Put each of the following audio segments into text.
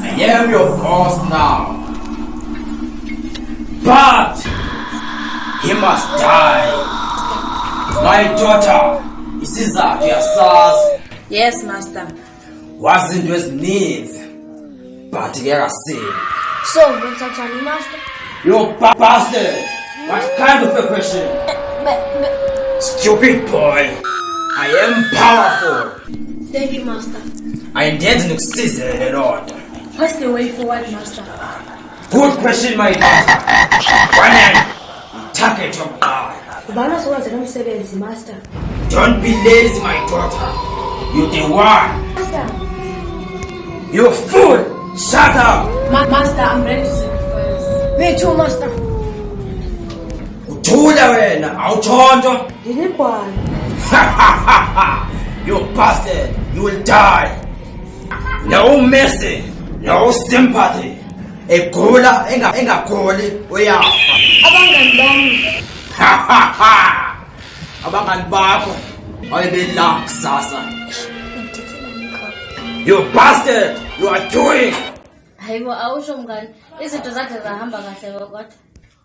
I am your boss now. But he must die. My daughter, isizathu yasazi. Yes, master. Wazinto ezininzi but ke akasini. So, wenzanjani master? You bastard! What kind of a question? Stupid boy! I am powerful. Thank you, master. I intend ukusiza lelonto. What's the way forward, master? Good question, my daughter. One target your power. Ubana sowazi nomsebenzi, master. Don't be lazy, my daughter. You're the one. Master. You fool! Shut up! Master, I'm ready to sacrifice. Me too, master. Uthula wena, awuthonto. Yini bwana? You bastard! You will die. No mercy, no sympathy. Egula engagoli uyafa. Abangani bami. Abangani bakho bayebela kusasa. You bastard! You are doing. Hayibo awusho mngani izinto zakhe zahamba kahle kodwa.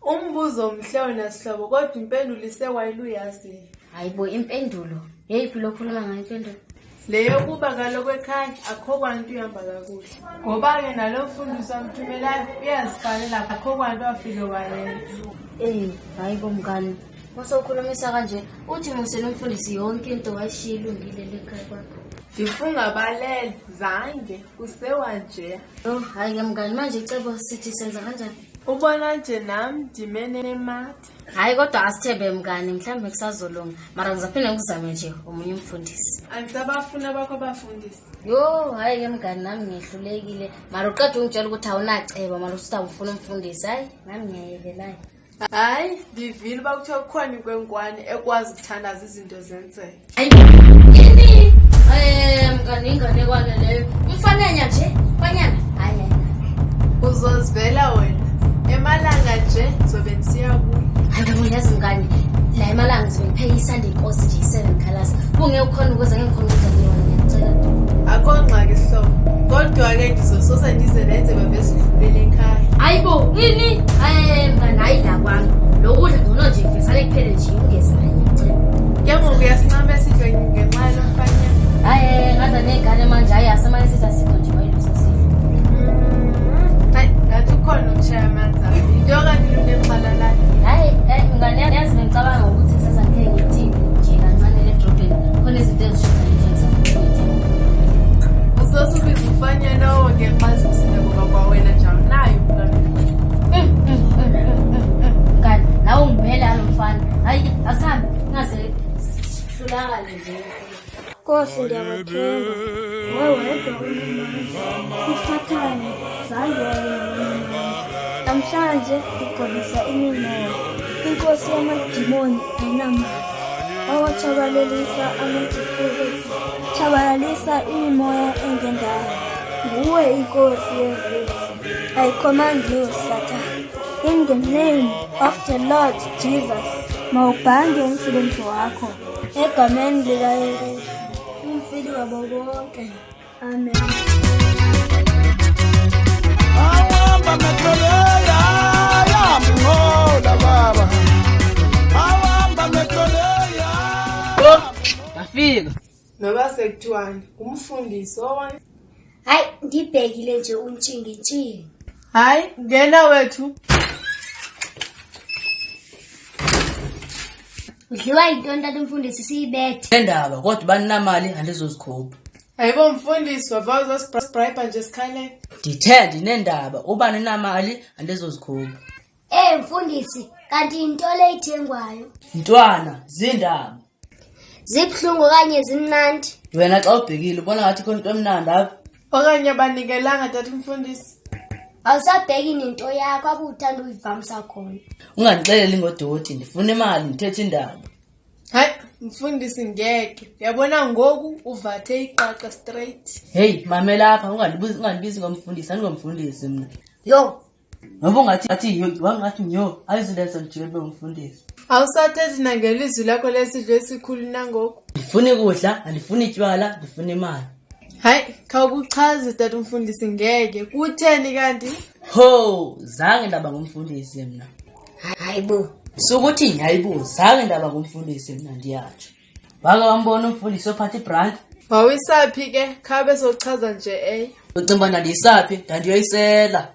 Umbuzo omhle wena sihlobo kodwa impendulo isewayiluyazi. Hayibo impendulo. Yeyiphi lokhuluma ngayo impendulo? Leyo kuba kaloku ekhaya akho kwanto ihamba kakuhle. Ngoba ke nalo mfundisi amthumelayo uyazifanela akho kwanto afike wayenza. Hayibo mngani. Mosawukhulumisa kanje uthi musele umfundisi yonke into wayishiya ilungile lekhaya kwakho. Ndifunga balele zange kusewa nje. Hayi ke mngani manje icebo sithi senza kanjani? Ubona nje nami ndimene nemathe. Hayi kodwa asithembe mngani mhlambe kusazolunga mara ngizaphinda ngizame nje omunye umfundisi. Angisabafuna bakho abafundisi. Hayi ke mngani nami ngiyehlulekile mara uqeda ungitshela ukuthi awunacebo mara usithi ufuna umfundisi. Hayi nami ngiyayekelayo. Hayi ndivile uba kuthiwa kukhona inkwenkwane ekwazi ukuthandaza izinto zenzeke. Hayi yini? Mngani inganekwane leyo. Umfanenya nje kwanyana. Hayi. Uzozivela wena. Emalanga nje zobe ndisiya kuyo. Hayi uyazi mngani la emalanga zobe ngiphe iSunday Post nje 7 colors. Bunge ukhona ukuze ngikhona ukuthi ngiyona ngiyacela. Akongxaki sihlobo. Kodwa ke ndizososa ndize nenze babesidlulele ekhaya. Hayibo yini? Mngani hayi la kwami. Lokudla ngcono nje mfisale kuphele nje ungezimali ngicela. Njengoba uyasincama esidwe ngenxa yomfanya. Hayi ngaza negane manje hayi asemali sithi asikho nje wayilusa sifa. Hayi ngathi ukhona nokushaya amanzi. Into kanti lunemxalalana. Hayi mngani yazi ngicabanga ukuthi sasa ngeke ngithini nje kancane le drobheni. Khona izinto ezishoda nje ngisafuna. Usosubiza ufanya nawo ngeqhaza usinde ngoba kwawena njalo nayo mngani. Ngani nawe ungimela lo mfana. Hayi asihambe ngaze hlulakale nje. Nkosi ndiyabathemba, wewedwa usathane zange namhlanje ugqobisa imimoya. Inkosi yamadimoni ayinamandla, wawatshabalalisa amajifulisi, tshabalalisa imimoya engendayo. Nguwe inkosi yezizwe. I command you, Satan, in the name of the Lord Jesus, mawubhange umsebenzi wakho egameni likaYesu. umfili wabo bonke. Amen. Awamba metroleya ya mngola baba. Awamba metroleya. Afika. Noba sekuthiwani umfundisi owani? Hayi ngibhekile nje untshingintshini. Hayi ngena wethu. Udliwa into ntatha umfundisi siyibethe. Endaba kodwa baninamali andizozikhupha. Hayibo mfundisi wava uzosibhribe nje sikhalele. Ndithe ndinendaba uba ninamali andizozikhupha. Mfundisi kanti into le ithengwayo. Mntwana zindaba. Zibhlungu kanye zimnandi. Wena xa ubhekile ubona ngathi khona into emnandi apha. Okanye banikelanga tata umfundisi. Awusabheki nento yakho abuthanda uyivamisa khona. Ungandixeleli ngodoti ndifuna imali ndithethe indaba. Hayi mfundisi ngeke. Uyabona ngoku uvathe iqaqa straight. Hey mamela apha ungandibizi ngomfundisi andingomfundisi mina. Yo. Ngoba wangathi nyo ayizilenza njike ngomfundisi. Awusathethi nangelizwi lakho lesidlo esikhulu nangoku. Ndifuna ukudla, andifuni itywala, ndifuna imali. Hayi khawukuchaze tata umfundisi ngeke. Kutheni kanti? Ho, zange ndaba ngumfundisi mina. Hayibo. Sokuthi hayibo, zange ndaba ngumfundisi mina ndiyatsho. Wake wambona umfundisi ophatha ibrand. Wawisaphi ke? Khabe sochaza nje Ucimba ndandiyisaphi, ndandiyoyisela.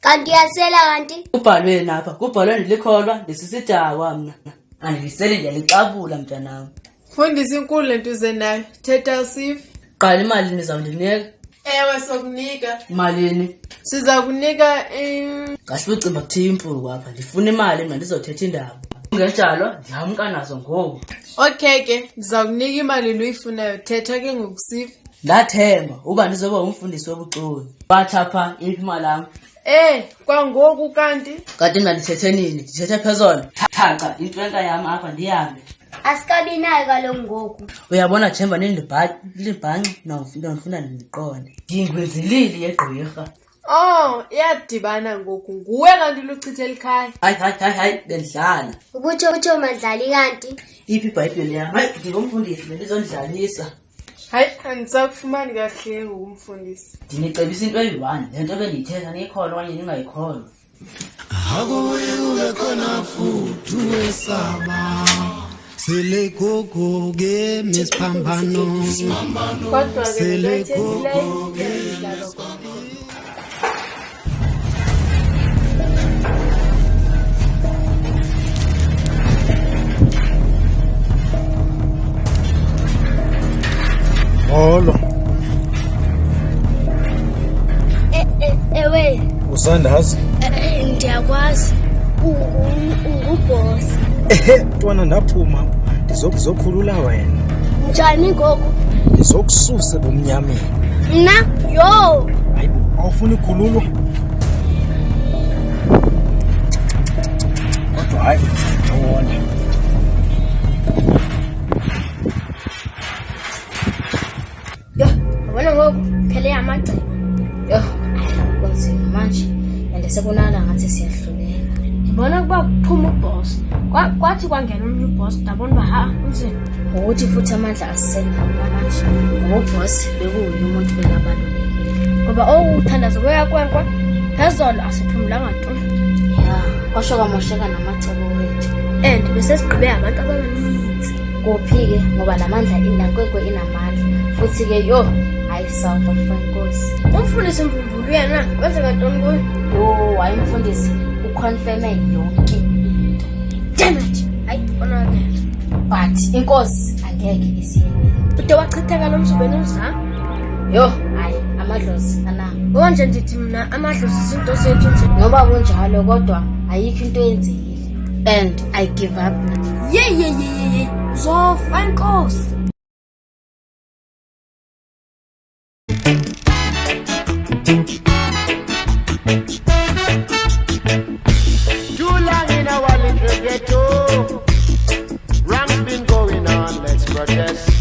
Kanti yasela kanti? Kubhalwe napha, kubhalwe ndilikholwa, ndisisidakwa mina. Andiyiseli ndiyalixabula mntanami. Mfundisi inkulu lento uze nayo. Thetha sive. Qala imali nizawundinika. Ewe sokunika. Malini? Siza kunika Kahle ucimba kuthiya impuku apha. Ndifuna imali mina ndizothetha indaba. Ngenjalo ndiyamka nazo ngoku. Okay ke, ndiza kunika imali loyifunayo. Thetha ke ngokusive. Ndathemba uba ndizoba umfundisi wobuxoli. Bathapha iphi imali yami? Kwangoku kanti? Kanti mina ndithethe nini? Ndithethe phezolo. Thaca intwenka yami apha ndihambe. Asikabi nayo kaloku ngoku. Uyabona Themba libhanci nofuna ndiqonde. Ngingwenzilili yegqirha. Iyadibana ngoku. Nguwe kanti luchithe likhaya. Hayi bendlala. Ubutsho madlali kanti. Iphi iBhayibheli yami? Hayi ngingumfundisi bendizondlalisa. Hayi andisakufumani kahle ngumfundisi. Ndinicebisa into eyi-1 lento bendiyithetha niyikholwa okanye ningayikholwa. Akubuye kube khona futhi wesaba. Sele gogo ke mesiphambano. Kodwa ke Sele lethile gogo ndiyadlala. Holo. Ewe, Usandazi? ndiyakwazi. Unguboss. Ntwana ndaphuma ndizokuzokhulula wena. Njani ngoku? Ndizokususa bomnyameni. Mna? Yo! Hayibo, awufuni khululo? Kodwa hayi, ngiyabona. Yo, yabona ngoku phele amagceba. Yo, kunzima manje. And sekunala ngathi siyahlulela. Ngibona kuba kuphuma uboss. Kwathi kwangena omnye uboss ndabona uba unzima. Ngokuthi futhi amandla asisenawo manje. Ngoboss bekuyi umuntu bekabalulekile. Ngoba uthandazo kwenkwe phezolo asiphumulanga nto. Ya, kwasho kwamosheka namacebo wethu. And bese sigqibe abantu abaninzi. Kuphi-ke ngoba namandla inankwenkwe inamandla. Futhi-ke yo, hayi South Inkosi. Umfundisi Mbumbulu yena kwenzeka ntoni kuyo? Yo, hayi mfundisi uconfirme yonke into. Damn it! Hayi onakele. But inkosi angeke isiyele. Ude wachitheka lo mzubeni umzama? Yo, hayi amadlozi anako. Konje ndithi mina amadlozi izinto zethu nje. Noba kunjalo kodwa ayikho into eyenzekile. And I give up now. Ye. Zofa inkosi. Too long in our little ghetto. Wrong's been going on, let's protest.